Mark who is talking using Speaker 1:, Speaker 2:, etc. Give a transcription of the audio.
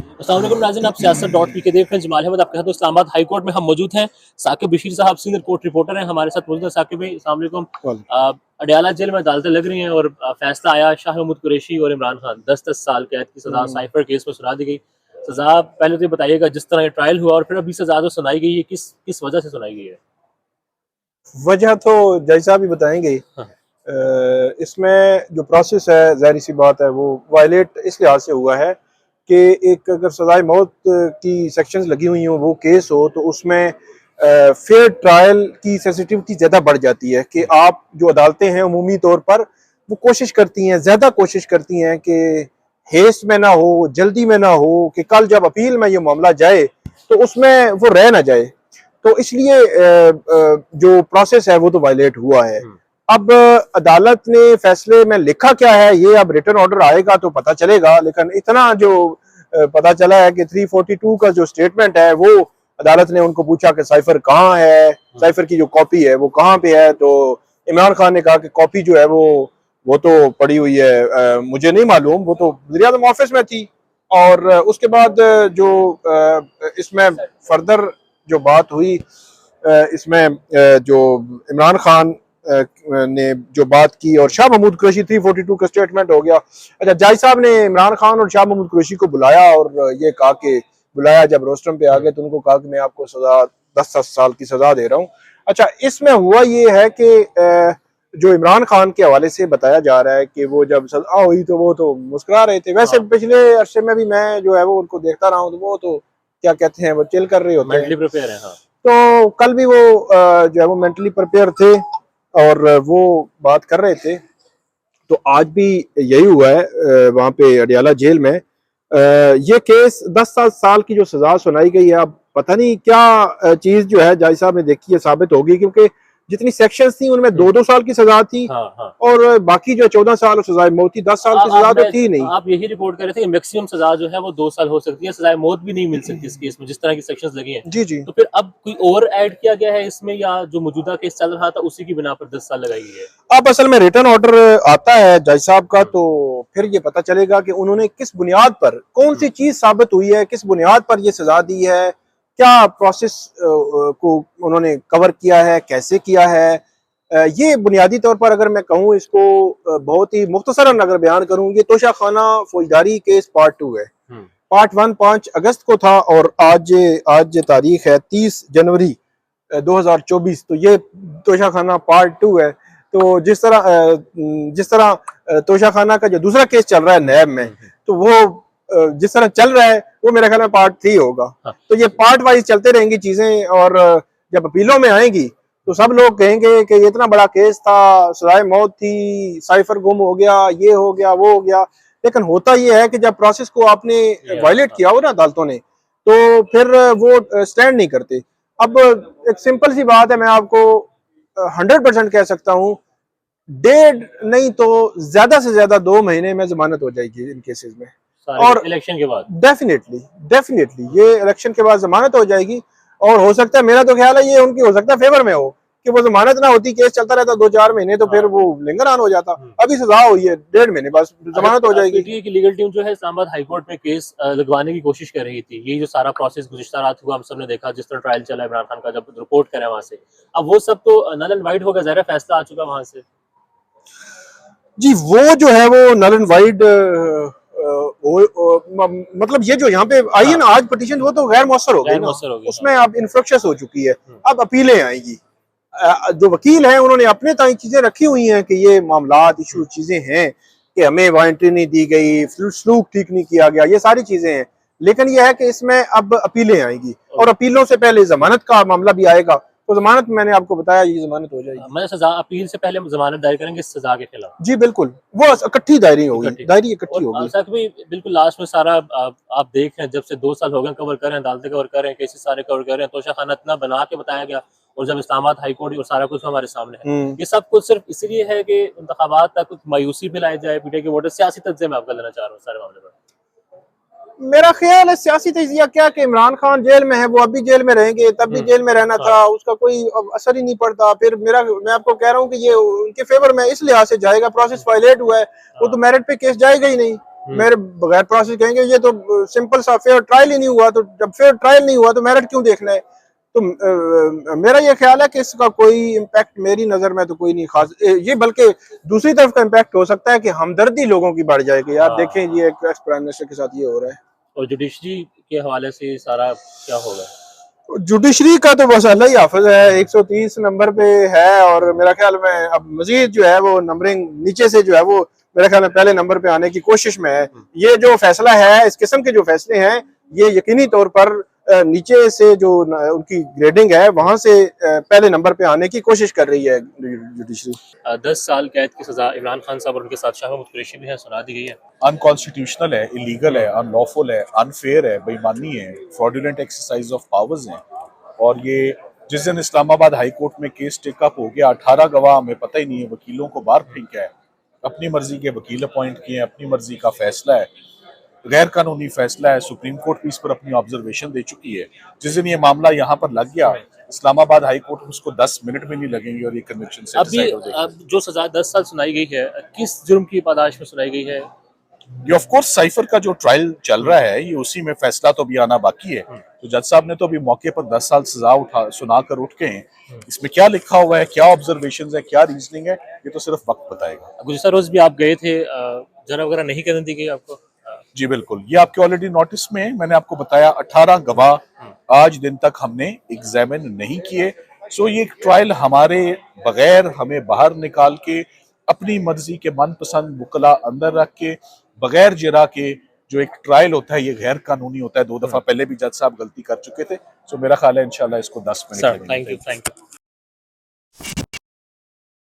Speaker 1: अस्सलाम वालेकुम नाज़रीन, आप सियासत.पी के देख रहे हैं। जमाल अहमद आपके साथ इस्लामाबाद हाई कोर्ट में हम मौजूद हैं। साकिब बशीर साहब सीनियर कोर्ट रिपोर्टर हैं, हमारे साथ मौजूद हैं। साकिब भाई अस्सलाम वालेकुम। अडयाला जेल में अदालतें लग रही हैं और फैसला आया शाह महमूद कुरैशी और इमरान खान 10-10 साल कैद की सजा साइफर केस में सुना दी गई। सजा पहले तो ये बताइएगा, जिस तरह ये ट्रायल हुआ और फिर अभी सजा जो सुनाई गई है, किस वजह से सुनाई गई है?
Speaker 2: वजह तो जज साहब ही बताएंगे।
Speaker 1: हाँ।
Speaker 2: इसमें जो प्रोसेस है, जाहिर सी बात है, वो वायलेट इस लिहाज से हुआ है कि एक अगर सजाए मौत की सेक्शंस लगी हुई हो, वो केस हो, तो उसमें फेयर ट्रायल की सेंसिटिविटी ज़्यादा बढ़ जाती है कि आप जो अदालतें हैं उमूमी तौर पर वो कोशिश करती हैं, ज़्यादा कोशिश करती हैं कि हेस्ट में ना हो, जल्दी में ना हो, कि कल जब अपील में ये मामला जाए तो उसमें वो रह ना जाए। तो इसलिए जो प्रोसेस है वो तो वायलेट हुआ है। अब अदालत ने फैसले में लिखा क्या है, ये अब रिटर्न ऑर्डर आएगा तो पता चलेगा। लेकिन इतना जो पता चला है कि 342 का जो स्टेटमेंट है, वो अदालत ने उनको पूछा कि साइफर कहाँ है, साइफर की जो कॉपी है वो कहाँ पे है। तो इमरान खान ने कहा कि कॉपी जो है वो तो पड़ी हुई है, मुझे नहीं मालूम, वो तो वज़ीर-ए-आज़म ऑफिस में थी। और उसके बाद जो इसमें फर्दर जो बात हुई, इसमें जो इमरान खान ने जो बात की और शाह महमूद कुरैशी 342 का स्टेटमेंट हो गया। अच्छा, जज साहब ने इमरान खान और शाह महमूद कुरैशी को बुलाया और ये कहा कि बुलाया, जब रोस्टरम पे आ गए तो उनको कहा कि मैं आपको सजा 10 साल की सजा दे रहा हूँ। अच्छा, इसमें हुआ ये है कि जो इमरान खान के हवाले से बताया जा रहा है कि वो जब सजा हुई तो वो तो मुस्कुरा रहे थे। वैसे पिछले अरसे में भी मैं जो है वो उनको देखता रहा हूँ, तो वो तो क्या कहते हैं, वो चिल कर रहे होते हैं,
Speaker 1: मेंटली प्रिपेयर है। हाँ।
Speaker 2: तो कल भी वो जो है वो मेंटली प्रिपेयर थे और वो बात कर रहे थे। तो आज भी यही हुआ है वहाँ पे अडयाला जेल में। ये केस 10 साल की जो सजा सुनाई गई है, अब पता नहीं क्या चीज जो है जज साहब ने देखी है साबित होगी, क्योंकि जितनी सेक्शंस थी उनमें 2-2 साल की सजा थी।
Speaker 1: हाँ, हाँ।
Speaker 2: और बाकी जो 14 साल सजाए मौत थी, 10 साल की सजा तो थी नहीं।
Speaker 1: आप यही रिपोर्ट कर रहे थे कि मैक्सिमम सजा जो है वो 2 साल हो सकती है, सजाए मौत भी नहीं मिल सकती इस केस में, जिस तरह की सेक्शंस लगी हैं।
Speaker 2: जी जी।
Speaker 1: तो फिर अब कोई और ऐड किया गया है इसमें, या जो मौजूदा केस चल रहा था उसी की बिना पर 10 साल लगाई गई है?
Speaker 2: अब असल में रिटर्न ऑर्डर आता है जज साहब का, तो फिर ये पता चलेगा कि उन्होंने किस बुनियाद पर, कौन सी चीज साबित हुई है, किस बुनियाद पर ये सजा दी है, क्या प्रोसेस को उन्होंने कवर किया है, कैसे किया है। ये बुनियादी तौर पर अगर मैं कहूँ इसको, बहुत ही मुख्तसरन अगर बयान करूँ, ये तोशा खाना फौजदारी केस पार्ट 2 है। पार्ट 1 5 अगस्त को था और आज तारीख है 30 जनवरी 2024। तो ये तोशा खाना पार्ट 2 है। तो जिस तरह तोशा खाना का जो दूसरा केस चल रहा है नैब में, तो वो जिस तरह चल रहा है वो मेरा ख्याल में पार्ट 3 होगा। तो ये पार्ट वाइज चलते रहेंगी चीजें, और जब अपीलों में आएंगी तो सब लोग कहेंगे कि ये इतना बड़ा केस था, सजाए मौत थी, साइफर गुम हो गया, ये हो गया, वो हो गया। लेकिन होता ये है कि जब प्रोसेस को आपने वायलेट किया हो ना अदालतों ने, तो फिर वो स्टैंड नहीं करते। अब एक सिंपल सी बात है, मैं आपको 100% कह सकता हूँ, 1.5 नहीं तो ज्यादा से ज्यादा 2 महीने में जमानत हो जाएगी इन केसेस में। और
Speaker 1: इलेक्शन के बाद
Speaker 2: डेफिनेटली ये इलेक्शन के बाद जमानत हो जाएगी। और हो सकता है, मेरा तो ख्याल है ये उनकी हो सकता है फेवर में हो कि वो जमानत ना होती, केस चलता रहता 2-4 महीने, तो फिर वो लिंगर हो जाता। अभी सजा हुई है 1.5 महीने, बस जमानत हो जाएगी।
Speaker 1: पीटीआई की लीगल टीम जो है इस्लामाबाद हाई कोर्ट में केस लगवाने की कोशिश कर रही थी। ये जो सारा प्रोसेस गुज़िश्ता रात हुआ, हम सब ने देखा, जिस तरह ट्रायल चला इमरान खान का, जब रिपोर्ट करें वहां से, अब वो सब तो नल एंड वाइड होगा, ज़ाहिर फैसला आ चुका वहां से।
Speaker 2: जी, वो जो है वो नल एंड वाइड, मतलब ये जो यहाँ पे आई है ना आज पिटीशन, वो तो गैर मौसर हो गई ना, उसमें अब इन्फ्रक्शस हो चुकी है। अब अपीलें आएंगी। जो वकील हैं उन्होंने अपने ताई चीजें रखी हुई हैं कि ये मामलात इशू चीजें हैं कि हमें वहाँ एंट्री नहीं दी गई, सलूक ठीक नहीं किया गया, ये सारी चीजें हैं। लेकिन यह है कि इसमें अब अपीलें आएंगी और अपीलों से पहले जमानत का मामला भी आएगा। तो जमानत मैंने आपको बताया, ये जमानत हो जाएगी।
Speaker 1: मैं सजा अपील से पहले जमानत दायर करेंगे इस सजा के खिलाफ?
Speaker 2: जी बिल्कुल, वो इकट्ठी दायरी होगी, दायरी इकट्ठी होगी।
Speaker 1: सर भी बिल्कुल लास्ट में सारा आप देख रहे हैं, जब से 2 साल हो गए कवर कर रहे हैं, अदालतें कवर कर रहे हैं, केसेस सारे कवर कर रहे हैं, तोशा खाना इतना बना के बताया गया, और जब इस्लामाबाद हाई कोर्ट और सारा कुछ हमारे सामने है, ये सब कुछ सिर्फ इसलिए है कि इंतखाबात तक कुछ मायूसी फैलाई जाए, पीटीआई के वोटर, सियासी तज्ज़िया में आपका लेना चाह रहा हूँ सारे मामले पर।
Speaker 2: मेरा ख्याल है सियासी तजिया क्या कि इमरान खान जेल में है, वो अभी जेल में रहेंगे, तब भी जेल में रहना था, उसका कोई असर ही नहीं पड़ता। फिर मैं आपको कह रहा हूँ कि ये उनके फेवर में इस लिहाज से जाएगा, प्रोसेस वायलेट हुआ है, वो तो मेरिट पे केस जाएगा ही नहीं। मेरे बगैर प्रोसेस कहेंगे ये तो सिंपल सा फेयर ट्रायल ही नहीं हुआ, तो जब फेयर ट्रायल नहीं हुआ तो मेरिट क्यों देखना है। तो मेरा ये ख्याल है कि इसका कोई इम्पैक्ट मेरी नज़र में तो कोई नहीं खास, ये बल्कि दूसरी तरफ का इम्पैक्ट हो सकता है कि हमदर्दी लोगों की बढ़ जाएगी। यार देखें ये एक एक्स प्राइम मिनिस्टर के साथ ये हो रहा है।
Speaker 1: और जुडिशरी के हवाले से सारा क्या होगा?
Speaker 2: जुडिशरी का तो बस अल्लाह ही हाफिज है, 130 नंबर पे है और मेरा ख्याल में अब मजीद जो है वो नंबरिंग नीचे से जो है वो मेरे ख्याल में पहले नंबर पे आने की कोशिश में है। ये जो फैसला है, इस किस्म के जो फैसले हैं, ये यकीनी तौर पर नीचे से जो उनकी ग्रेडिंग है वहां से पहले नंबर पे आने की कोशिश कर रही है जुडिशरी।
Speaker 1: 10 साल कैद की सजा इमरान खान साहब और उनके साथ शाह महमूद कुरैशी भी है, सुना दी गई है।
Speaker 3: अनकॉन्स्टिट्यूशनल है, इलीगल है, अनलॉफुल है, अनफेयर है, बेईमानी है, फ्रॉडुलेंट एक्सरसाइज ऑफ पावर्स हैं। और ये जिस दिन इस्लामाबाद हाई कोर्ट में केस टेकअप हो गया, 18 गवाह हमें पता ही नहीं है, वकीलों को बाहर फेंका है, अपनी मर्जी के वकील अपॉइंट किए हैं, अपनी मर्जी का फैसला है, गैर कानूनी फैसला है। सुप्रीम कोर्ट भी इस पर अपनी ऑब्जर्वेशन दे चुकी है। जिस दिन ये मामला यहाँ पर लग गया, इस्लामाबाद हाई कोर्ट में उसको 10 मिनट भी नहीं लगेंगे और ये कन्विक्शन से डिसाइड हो जाएगी।
Speaker 1: अब जो सजा 10 साल सुनाई गई है, किस जुर्म की पादाश में सुनाई गई है?
Speaker 3: ये ऑफ कोर्स साइफर का जो ट्रायल चल रहा है, ये उसी में फैसला तो अभी आना बाकी है। तो जज साहब ने तो अभी मौके पर 10 साल सजा सुनाकर उठ गए हैं। इसमें क्या लिखा हुआ है, क्या ऑब्जर्वेशंस है, क्या रीजनिंग है, ये तो सिर्फ वक्त बताएगा।
Speaker 1: गुज़िश्ता रोज भी आप गए थे, जरा वगैरह नहीं करने दी गई आपको?
Speaker 3: जी बिल्कुल, ये आपके ऑलरेडी नोटिस में है। मैंने आपको बताया 18 गवाह आज दिन तक हमने एग्जामिन नहीं किए। सो ये ट्रायल हमारे बगैर, हमें बाहर निकाल के, अपनी मर्जी के मनपसंद वकला अंदर रख के, बगैर जिरा के जो एक ट्रायल होता है, ये गैर कानूनी होता है। 2 दफा पहले भी जज साहब गलती कर चुके थे। सो मेरा ख्याल है इंशाल्लाह इसको 10 मिनट
Speaker 1: थैंक यू।